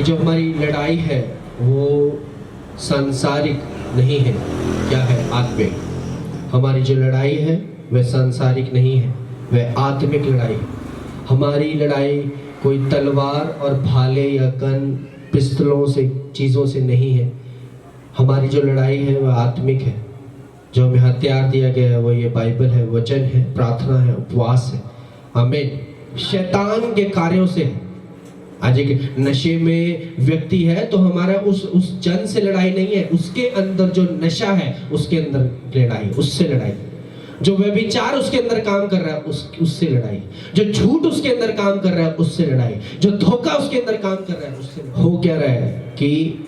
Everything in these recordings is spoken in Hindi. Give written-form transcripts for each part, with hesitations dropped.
कि जो हमारी लड़ाई है वो सांसारिक नहीं है, क्या है? आत्मिक। हमारी जो लड़ाई है वह सांसारिक नहीं है, वह आत्मिक लड़ाई है। हमारी लड़ाई कोई तलवार और भाले या गन पिस्तलों से, चीज़ों से नहीं है। हमारी जो लड़ाई है वह आत्मिक है। जो हमें हथियार दिया गया है वो ये बाइबल है, वचन है, प्रार्थना है, उपवास है। आमीन। शैतान के कार्यों से है। आज एक नशे में व्यक्ति है तो हमारा उस जन से लड़ाई नहीं है, उसके अंदर जो नशा है उसके अंदर लड़ाई, उससे लड़ाई। जो व्यभिचार उसके अंदर काम कर रहा है उससे लड़ाई। जो झूठ उसके अंदर काम कर रहा है उससे लड़ाई। जो धोखा उसके अंदर काम कर रहा है उससे लड़ाई। हो क्या रहा है कि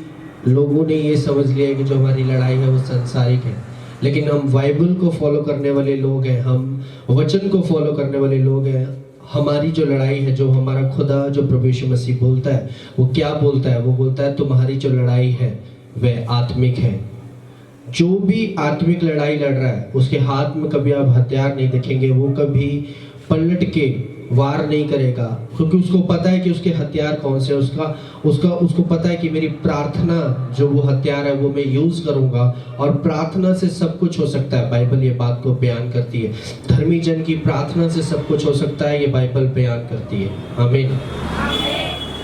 लोगों ने ये समझ लिया है कि जो हमारी लड़ाई है वो सांसारिक है, लेकिन हम बाइबल को फॉलो करने वाले लोग हैं, हम वचन को फॉलो करने वाले लोग हैं। हमारी जो लड़ाई है, जो हमारा खुदा, जो प्रभु यीशु मसीह बोलता है, वो क्या बोलता है? वो बोलता है तुम्हारी जो लड़ाई है वह आत्मिक है। जो भी आत्मिक लड़ाई लड़ रहा है उसके हाथ में कभी आप हथियार नहीं देखेंगे, वो कभी पलट के वार नहीं करेगा, क्योंकि उसको पता है कि उसके हथियार कौन से। उसको पता है कि मेरी प्रार्थना जो वो हथियार है वो मैं यूज करूंगा, और प्रार्थना से सब कुछ हो सकता है। बाइबल ये बात को बयान करती है। धर्मी जन की प्रार्थना से सब कुछ हो सकता है, ये बाइबल बयान करती है। आमीन।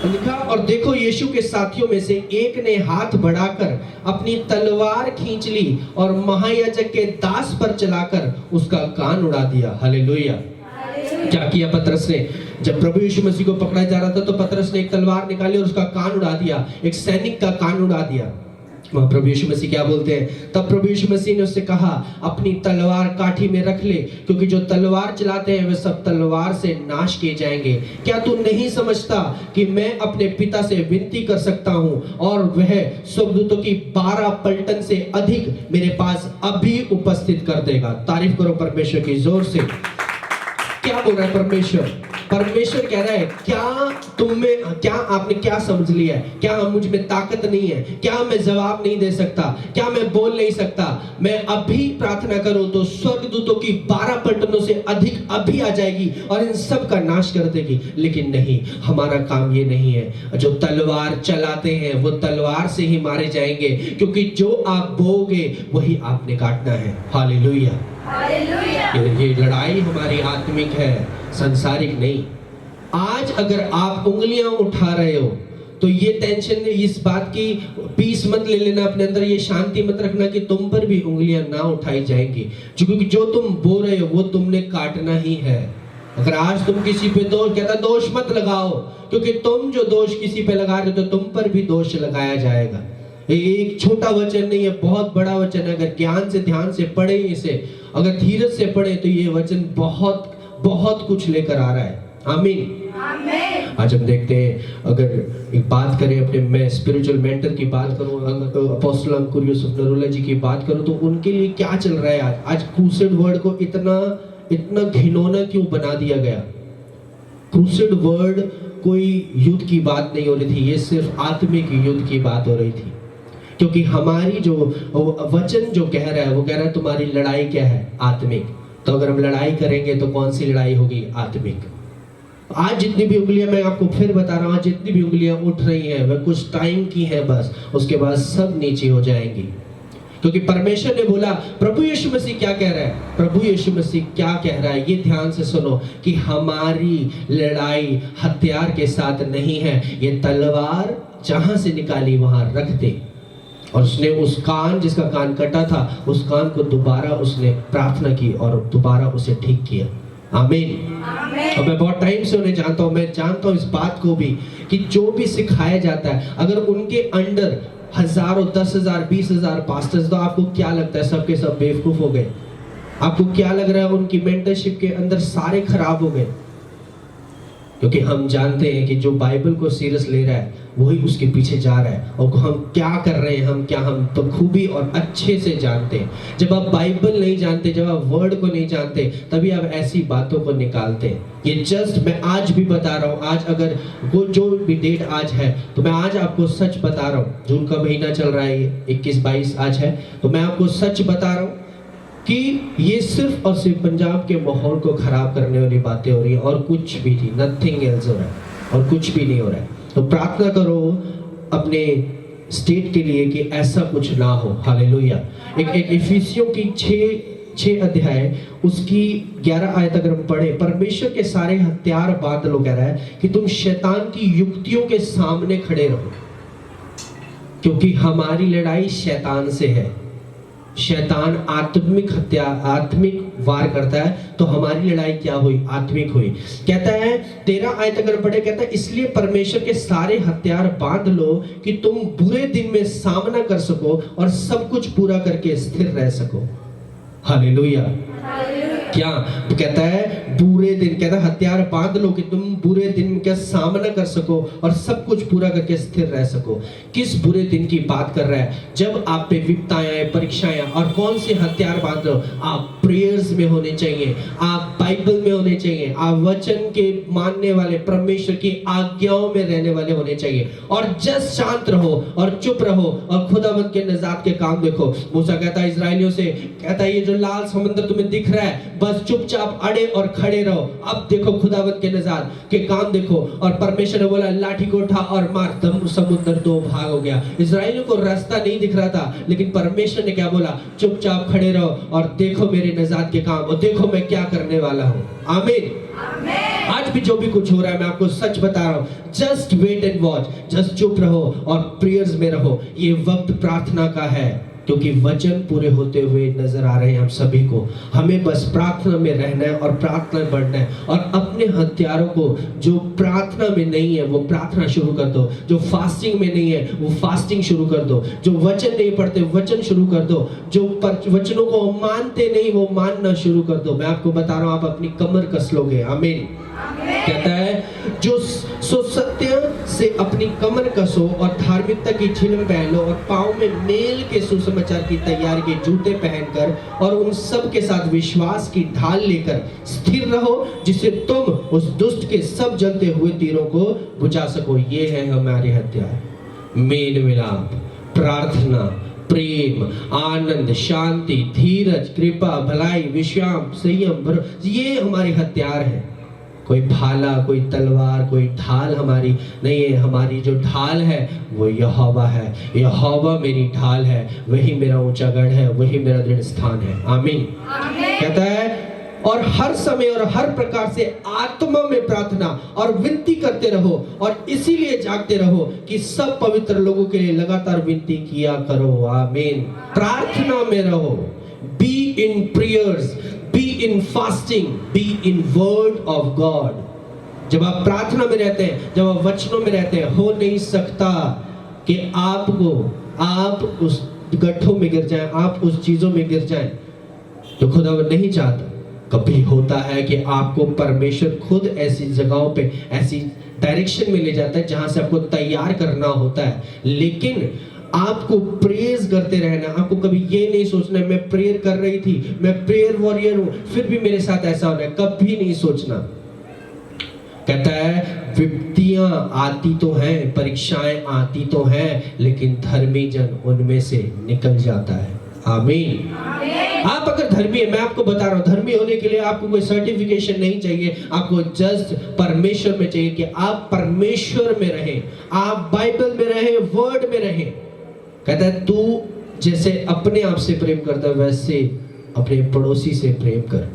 लिखा, और देखो यीशु के साथियों में से एक ने हाथ बढ़ाकर अपनी तलवार खींच ली और महायाजक के दास पर चलाकर उसका कान उड़ा दिया। हालेलुया। क्या किया पतरस ने? जब प्रभु यीशु मसीह को पकड़ा जा रहा था तो पतरस ने एक तलवार निकाली और उसका कान उड़ा दिया, एक सैनिक का कान उड़ा दिया। वहाँ प्रभु यीशु मसीह क्या बोलते हैं? तब प्रभु यीशु मसीह ने उससे कहा अपनी तलवार काठी में रख ले, क्योंकि जो तलवार चलाते हैं वे सब तलवार से नाश किए जाएंगे। क्या तू नहीं समझता कि मैं अपने पिता से विनती कर सकता हूँ और वह स्वर्गदूतों की 12 पलटन से अधिक मेरे पास अभी उपस्थित कर देगा। तारीफ करो परमेश्वर की जोर से। क्या बोल रहा है परमेश्वर? परमेश्वर कह रहा है क्या आपने क्या समझ लिया है? क्या मुझ में ताकत नहीं है? क्या मैं जवाब नहीं दे सकता? क्या मैं बोल नहीं सकता? मैं अभी प्रार्थना करूं तो स्वर्गदूतों की 12 पलटनों से अधिक अभी आ जाएगी और इन सब का नाश कर देगी। लेकिन नहीं, हमारा काम ये नहीं है। जो तलवार चलाते हैं वो तलवार से ही मारे जाएंगे, क्योंकि जो आप बोओगे वही आपने काटना है। हालेलुया। ये लड़ाई हमारी आत्मिक है, संसारिक नहीं। आज अगर आप उंगलियां उठा रहे हो तो ये टेंशन, इस बात की पीस मत ले लेना अपने अंदर, ये शांति मत रखना कि तुम पर भी उंगलियां ना उठाई जाएंगी, क्योंकि जो तुम बोल रहे हो वो तुमने काटना ही है। अगर आज तुम किसी पे दोष मत लगाओ, क्योंकि तुम जो दोष किसी पे लगा रहे हो तो तुम पर भी दोष लगाया जाएगा। एक छोटा वचन नहीं है, बहुत बड़ा वचन है। अगर ज्ञान से, ध्यान से पढ़े इसे, अगर धीरज से पढ़े तो ये वचन बहुत बहुत कुछ लेकर आ रहा है। आमीन। आज हम देखते हैं, अगर एक बात करें अपने, मैं स्पिरिचुअल मेंटर की बात करूं, अपोस्टल अंकुर यूसुफ नरूला जी की बात करूं, तो उनके लिए क्या चल रहा है आज क्रूसेड वर्ड को इतना घिनौना क्यों बना दिया गया? क्रूसेड वर्ड कोई युद्ध की बात नहीं हो रही थी, ये सिर्फ आत्मिक युद्ध की बात हो रही थी। क्योंकि हमारी जो वचन जो कह रहा है वो कह रहा है तुम्हारी लड़ाई क्या है? आत्मिक। तो अगर हम लड़ाई करेंगे तो कौन सी लड़ाई होगी? आत्मिक। आज जितनी भी उंगलियां, मैं आपको फिर बता रहा हूं, जितनी भी उंगलियां उठ रही हैं वह कुछ टाइम की है बस, उसके बाद सब नीचे हो जाएंगी। क्योंकि परमेश्वर ने बोला, प्रभु यीशु मसीह क्या कह रहा है? प्रभु यीशु मसीह क्या कह रहा है ये ध्यान से सुनो, कि हमारी लड़ाई हथियार के साथ नहीं है। ये तलवार जहां से निकाली वहां रख दे। और उसने उस कान, जिसका कान कटा था, उस कान को दोबारा उसने प्रार्थना की और दोबारा उसे ठीक किया। आमीन। और मैं बहुत टाइम से उन्हें जानता हूँ, मैं जानता हूँ इस बात को भी, कि जो भी सिखाया जाता है, अगर उनके अंडर हजारों, 10,000, 20,000 पास्टर्स, तो आपको क्या लगता है सबके सब बेवकूफ हो गए? आपको क्या लग रहा है उनकी मेंटरशिप के अंदर सारे खराब हो गए? क्योंकि हम जानते हैं कि जो बाइबल को सीरियस ले रहा है वही उसके पीछे जा रहा है, और हम क्या कर रहे हैं, हम तो खूबी और अच्छे से जानते हैं। जब आप बाइबल नहीं जानते, जब आप वर्ड को नहीं जानते, तभी आप ऐसी बातों को निकालते हैं। ये जस्ट मैं आज भी बता रहा हूँ, आज अगर वो जो भी डेट आज है तो मैं आज आपको सच बता रहा हूँ। जून का महीना चल रहा है, 21-22 आज है, तो मैं आपको सच बता रहा हूँ कि ये सिर्फ और सिर्फ पंजाब के माहौल को खराब करने वाली बातें हो रही है, और कुछ भी नहीं, नथिंग एल्स हो रहा है, और कुछ भी नहीं हो रहा है। तो प्रार्थना करो, अपने स्टेट के लिए कि ऐसा कुछ ना हो। हालेलुया। एक इफिसियों की 6 अध्याय उसकी 11 आयत अगर हम पढ़े, परमेश्वर के सारे हथियार बांध लो, कह रहा है कि तुम शैतान की युक्तियों के सामने खड़े रहो, क्योंकि हमारी लड़ाई शैतान से है। शैतान आत्मिक वार करता है, तो हमारी लड़ाई क्या हुई? आत्मिक हुई। कहता है 13 आयत अगर पढ़े, कहता है इसलिए परमेश्वर के सारे हथियार बांध लो कि तुम बुरे दिन में सामना कर सको और सब कुछ पूरा करके स्थिर रह सको। हालेलुया। क्या कहता है? बुरे दिन, कहता है हथियार बांध लो कि तुम बुरे दिन का सामना कर सको और सब कुछ पूरा करके स्थिर रह सको। किस बुरे दिन की बात कर रहा है? जब आप पे विपत्ताएं आए, परीक्षाएं, और कौन से हथियार बांध लो? आप प्रेयर्स में होने चाहिए, आप बाइबल में होने चाहिए, आप वचन के मानने वाले, परमेश्वर की आज्ञाओं में रहने वाले होने चाहिए, और जस्ट शांत रहो और चुप रहो और खुदावंद के निजात के काम देखो। मूसा कहता है इजराइलियों से, कहता है ये जो लाल समुद्र तुम्हें दिख रहा है, बस चुपचाप अड़े और खड़े रहो, अब देखो खुदावंद के निजात के काम देखो। और परमेश्वर ने बोला लाठी को उठा और मार, दम समुद्र 2 भाग हो गया। इजराइलियों को रास्ता नहीं दिख रहा था, लेकिन परमेश्वर ने क्या बोला? चुपचाप खड़े रहो और देखो मेरे निजात के काम, और देखो मैं क्या करने वाला हूँ। आमीन। आज भी जो भी कुछ हो रहा है, मैं आपको सच बता रहा हूँ, just wait and watch, just चुप रहो और प्रेयर्स में रहो। ये वक्त प्रार्थना का है, क्योंकि वचन पूरे होते हुए नजर आ रहे हैं हम सभी को। हमें बस प्रार्थना में रहना है और प्रार्थना में बढ़ना है, और अपने हथियारों को जो प्रार्थना में नहीं है वो प्रार्थना शुरू कर दो, जो फास्टिंग में नहीं है वो फास्टिंग शुरू कर दो, जो वचन नहीं पढ़ते वचन शुरू कर दो, जो वचनों को मानते नहीं वो मानना शुरू कर दो। मैं आपको बता रहा हूँ, आप अपनी कमर कस लोगे। आमीन। कहता है जो सो सत्य से अपनी कमर कसो और धार्मिकता की झिलम पहन लो, और पांव में मेल के सुसमाचार की तैयारी के जूते पहनकर, और उन सब के साथ विश्वास की ढाल लेकर स्थिर रहो, जिससे तुम उस दुष्ट के सब जलते हुए तीरों को बुझा सको। ये है हमारे हथियार, मेल मिलाप, प्रार्थना, प्रेम, आनंद, शांति, धीरज, कृपा, भलाई, विश्राम, संयम, ये हमारे हथियार हैं। कोई भाला, कोई तलवार, कोई ढाल हमारी नहीं है। हमारी जो ढाल है वो यहोवा है। यहोवा मेरी ढाल है, वही मेरा ऊंचा गढ़ है, वही मेरा दृढ़ स्थान है। आमीन। कहता है और हर समय और हर प्रकार से आत्मा में प्रार्थना और विनती करते रहो, और इसीलिए जागते रहो कि सब पवित्र लोगों के लिए लगातार विनती किया करो। आमीन। प्रार्थना में रहो, be in prayers, be in fasting, be in word of God। जब आप प्रार्थना में रहते हैं, जब आप वचनों में रहते हैं, हो नहीं सकता कि आप उस गड्ढों में गिर जाएं, आप उस चीजों में गिर जाएं जो खुदा नहीं चाहता। कभी होता है कि आपको परमेश्वर खुद ऐसी जगहों पे, ऐसी डायरेक्शन में ले जाता है जहां से आपको तैयार करना होता है, लेकिन आपको प्रेयर्स करते रहना। आपको कभी ये नहीं सोचना मैं प्रेयर कर रही थी, मैं प्रेयर वॉरियर हूं, फिर भी मेरे साथ ऐसा हो रहा है, कभी नहीं सोचना। कहता है विपत्तियां आती तो हैं, परीक्षाएं आती तो हैं, लेकिन धर्मी जन उनमें से निकल जाता है। आमीन। आप अगर धर्मी है, मैं आपको बता रहा हूं, धर्मी होने के लिए आपको कोई सर्टिफिकेशन नहीं चाहिए, आपको जस्ट परमेश्वर में चाहिए कि आप परमेश्वर में रहें, आप बाइबल में रहें, वर्ड में रहें। कहता है तू जैसे अपने आप से प्रेम करता है वैसे अपने पड़ोसी से प्रेम कर।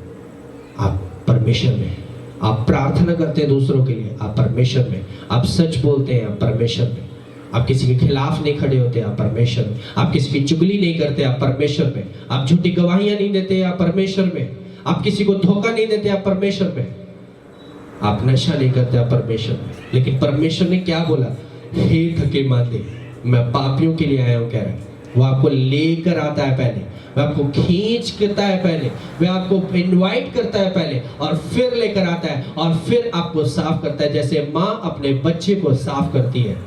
आप परमेश्वर में, आप प्रार्थना करते हैं दूसरों के लिए, आप परमेश्वर में, आप सच बोलते हैं, आप परमेश्वर में, आप किसी के खिलाफ नहीं खड़े होते, आप परमेश्वर में, आप किसी की चुगली नहीं करते, आप परमेश्वर में, आप झूठी गवाहियां नहीं देते, आप परमेश्वर में, आप किसी को धोखा नहीं देते, आप परमेश्वर में, आप नशा नहीं करते, आप परमेश्वर में। लेकिन परमेश्वर ने क्या बोला? हे थके मांदे, मैं पापियों के लिए आया हूं, कह रहा है। वो आपको लेकर आता है पहले, वह आपको खींच करता है पहले, वह आपको इनवाइट करता है पहले, और फिर लेकर आता है, और फिर आपको साफ करता है, जैसे माँ अपने बच्चे को साफ करती है।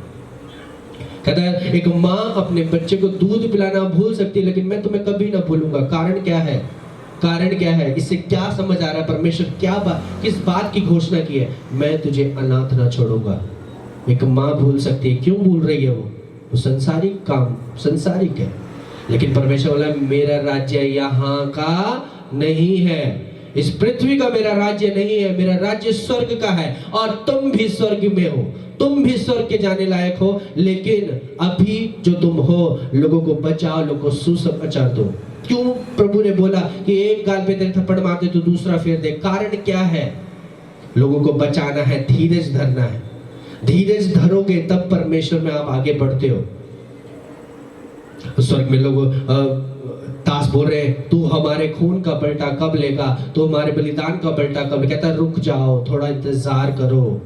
कहता है एक माँ अपने बच्चे को दूध पिलाना भूल सकती है, लेकिन मैं तुम्हें कभी ना भूलूंगा। कारण क्या है? कारण क्या है? इससे क्या समझ आ रहा है? परमेश्वर किस बात की घोषणा की है? मैं तुझे अनाथ ना छोड़ूंगा। एक माँ भूल सकती है, क्यों भूल रही है? वो संसारिक काम, संसारिक है, लेकिन परमेश्वर बोला मेरा राज्य यहाँ का नहीं है। इस पृथ्वी का मेरा राज्य नहीं है, मेरा राज्य स्वर्ग का है और तुम भी स्वर्ग में हो, तुम भी स्वर्ग के जाने लायक हो। लेकिन अभी जो तुम हो, लोगों को बचाओ, लोगों को सुसमाचार दो। क्यों प्रभु ने बोला कि एक गाल पे तेरे थप्पड़ मारते तो दूसरा फेर दे? कारण क्या है? लोगों को बचाना है, धीरज धरना है। धीरज धरोगे तब परमेश्वर में आप आगे बढ़ते हो। स्वर्ग में लोग दास बोल रहे हैं, तू हमारे खून का पलटा कब लेगा, तू हमारे बलिदान का पलटा कब? कहता रुक जाओ, थोड़ा इंतजार करो,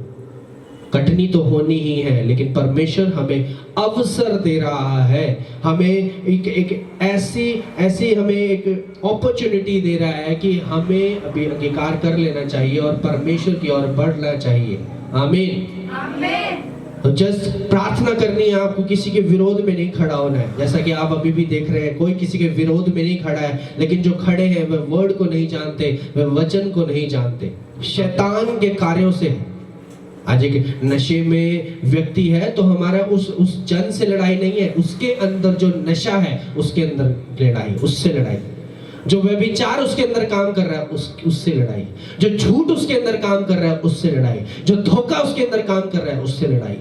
कटनी तो होनी ही है, लेकिन परमेश्वर हमें अवसर दे रहा है, हमें एक ऐसी हमें एक अपॉर्चुनिटी दे रहा है कि हमें अभी अंगीकार कर लेना चाहिए और परमेश्वर की ओर बढ़ना चाहिए। आमीन, आमीन। तो जस्ट प्रार्थना करनी है, आपको किसी के विरोध में नहीं खड़ा होना है। जैसा कि आप अभी भी देख रहे हैं, कोई किसी के विरोध में नहीं खड़ा है, लेकिन जो खड़े हैं वे वर्ड को नहीं जानते, वे वचन को नहीं जानते, शैतान के कार्यों से। आज एक नशे में व्यक्ति है तो हमारा उस जन से लड़ाई नहीं है, उसके अंदर जो नशा है उसके अंदर लड़ाई, उससे लड़ाई। जो व्यभिचार उसके अंदर काम कर रहा है उससे लड़ाई, जो झूठ उसके अंदर काम कर रहा है उससे लड़ाई, जो धोखा उसके अंदर काम कर रहा है उससे लड़ाई।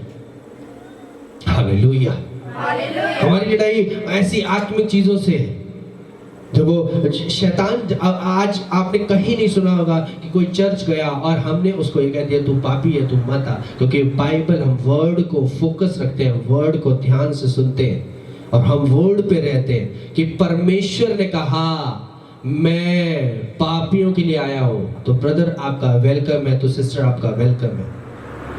हालेलुया। हमारी लड़ाई ऐसी आत्मिक चीजों से है जो वो शैतान। आज आपने कहीं नहीं सुना होगा कि कोई चर्च गया और हमने उसको ये कह दिया तू पापी है, तू मत आ। क्योंकि बाइबल, हम वर्ड को फोकस रखते हैं, वर्ड को ध्यान से सुनते हैं और हम वर्ड पे रहते हैं कि परमेश्वर ने कहा मैं पापियों के लिए आया हूं। तो ब्रदर आपका वेलकम है, तो सिस्टर आपका वेलकम है।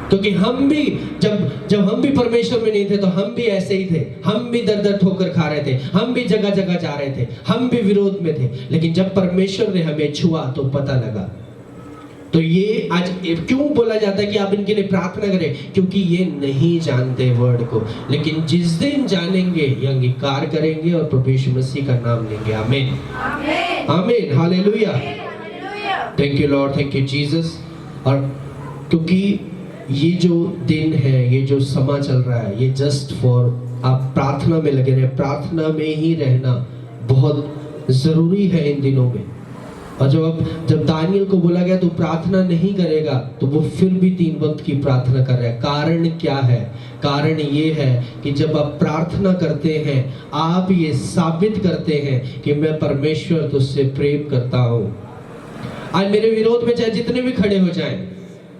क्योंकि हम भी जब हम भी परमेश्वर में नहीं थे तो हम भी ऐसे ही थे, हम भी दर दर ठोकर खा रहे थे, हम भी जगह जगह जा रहे थे, हम भी विरोध में थे। लेकिन जब परमेश्वर ने हमें छुआ तो पता लगा। तो ये आज क्यों बोला जाता है कि आप इनके लिए प्रार्थना करें? क्योंकि ये नहीं जानते वर्ड को, लेकिन जिस दिन जानेंगे ये अंगीकार करेंगे और प्रभु यीशु मसीह का नाम लेंगे। आमीन, आमीन, hallelujah. Thank you Lord, thank you Jesus. और क्योंकि ये जो दिन है, ये जो समा चल रहा है, ये जस्ट फॉर आप प्रार्थना में लगे रहे, प्रार्थना में ही रहना बहुत जरूरी है इन दिनों में। और जब दानियल को बोला गया तो प्रार्थना नहीं करेगा, तो वो फिर भी 3 वक्त की प्रार्थना कर रहा है। कारण क्या है? कारण ये है कि जब आप प्रार्थना करते हैं, आप ये साबित करते हैं कि मैं परमेश्वर तुझसे प्रेम करता हूं। आज मेरे विरोध में चाहे जितने भी खड़े हो जाएं,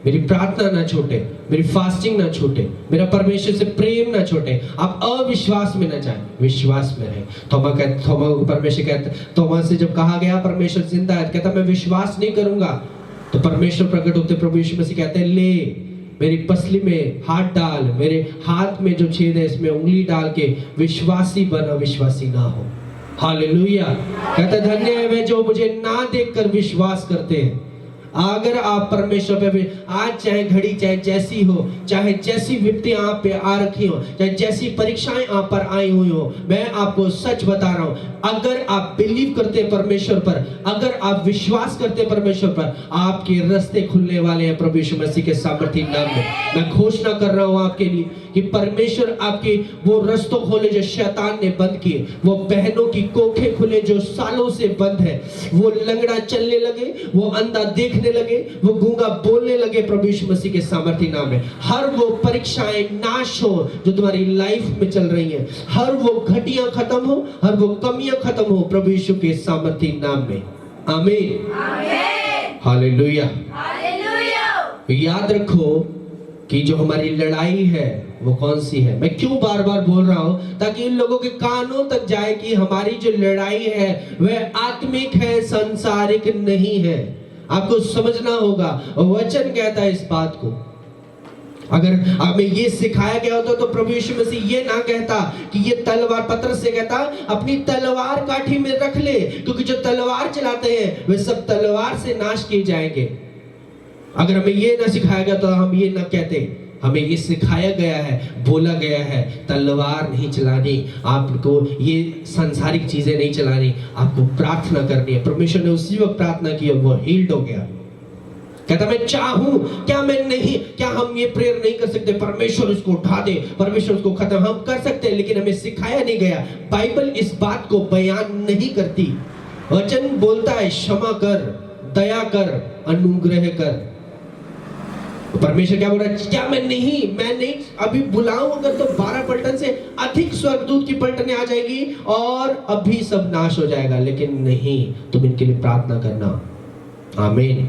मेरी प्रार्थना ना छूटे, मेरी फास्टिंग ना छूटे, मेरा परमेश्वर से प्रेम ना छूटे, आप अविश्वास में ना जाएं, विश्वास में रहें। थोमा को परमेश्वर कहता, थोमा से जब कहा गया परमेश्वर जिंदा है, कहता मैं विश्वास नहीं करूंगा। तो परमेश्वर प्रकट होते प्रभु यीशु मसीह कहते हैं ले मेरी पसली में हाथ डाल, मेरे हाथ में जो छेद है इसमें उंगली डाल के विश्वासी बन, अविश्वासी ना हो। हालेलुया। कहता धन्य है वे जो मुझे ना देखकर विश्वास करते हैं। अगर आप परमेश्वर पे भी आज चाहे घड़ी चाहे जैसी हो, चाहे जैसी विपत्तियां आप पे आ रखी हो, चाहे जैसी परीक्षाएं आप पर आई हुई हो, मैं आपको सच बता रहा हूं, अगर आप बिलीव करते हैं परमेश्वर पर, अगर आप विश्वास करते हैं परमेश्वर पर, आपके रास्ते खुलने वाले हैं प्रभु यीशु मसीह के सामर्थी नाम में। मैं घोषणा कर रहा हूं आपके लिए कि परमेश्वर आपके वो रास्तों खोले जो शैतान ने बंद किए, वो बहनों की कोखें खुले जो सालों से बंद है, वो लंगड़ा चलने लगे, वो अंधा देखने लगे, वो गूंगा बोलने लगे प्रभु यीशु मसीह के सामर्थी नाम में। हर वो परीक्षाएं नाश हो जो तुम्हारी लाइफ में चल रही हैं, हर वो घटियां खत्म हो, हर वो कमियां खत्म हो प्रभु यीशु के सामर्थी नाम में। आमीन, हालेलुया। याद रखो कि जो हमारी लड़ाई है वो कौन सी है। मैं क्यों बार बार बोल रहा हूं? ताकि इन लोगों के कानों तक जाए कि हमारी जो लड़ाई है वह आत्मिक है, सांसारिक नहीं है। आपको समझना होगा, वचन कहता है इस बात को। अगर हमें ये सिखाया गया होता तो प्रभु यीशु मसीह ये ना कहता कि ये तलवार, पत्रस से कहता अपनी तलवार काठी में रख ले, क्योंकि जो तलवार चलाते हैं वे सब तलवार से नाश किए जाएंगे। अगर हमें ये ना सिखाया गया तो हम ये ना कहते। हमें ये सिखाया गया है, बोला गया है तलवार नहीं चलानी, आपको ये सांसारिक चीजें नहीं चलानी, आपको प्रार्थना करनी है। परमेश्वर ने उसी वक्त प्रार्थना की और वो हील्ड हो गया। कहता मैं चाहूं, क्या मैं नहीं, क्या हम ये प्रेयर नहीं कर सकते परमेश्वर उसको उठा दे, परमेश्वर उसको खत्म? हम कर सकते हैं, लेकिन हमें सिखाया नहीं गया। बाइबल इस बात को बयान नहीं करती। वचन बोलता है क्षमा कर, दया कर, अनुग्रह कर। तो परमेश्वर क्या बोल रहा है? क्या मैं नहीं अभी बुलाऊं अगर तो 12 पलटन से अधिक स्वर्गदूत की पलटनें आ जाएगी और अभी सब नाश हो जाएगा, लेकिन नहीं, तुम इनके लिए प्रार्थना करना। आमीन।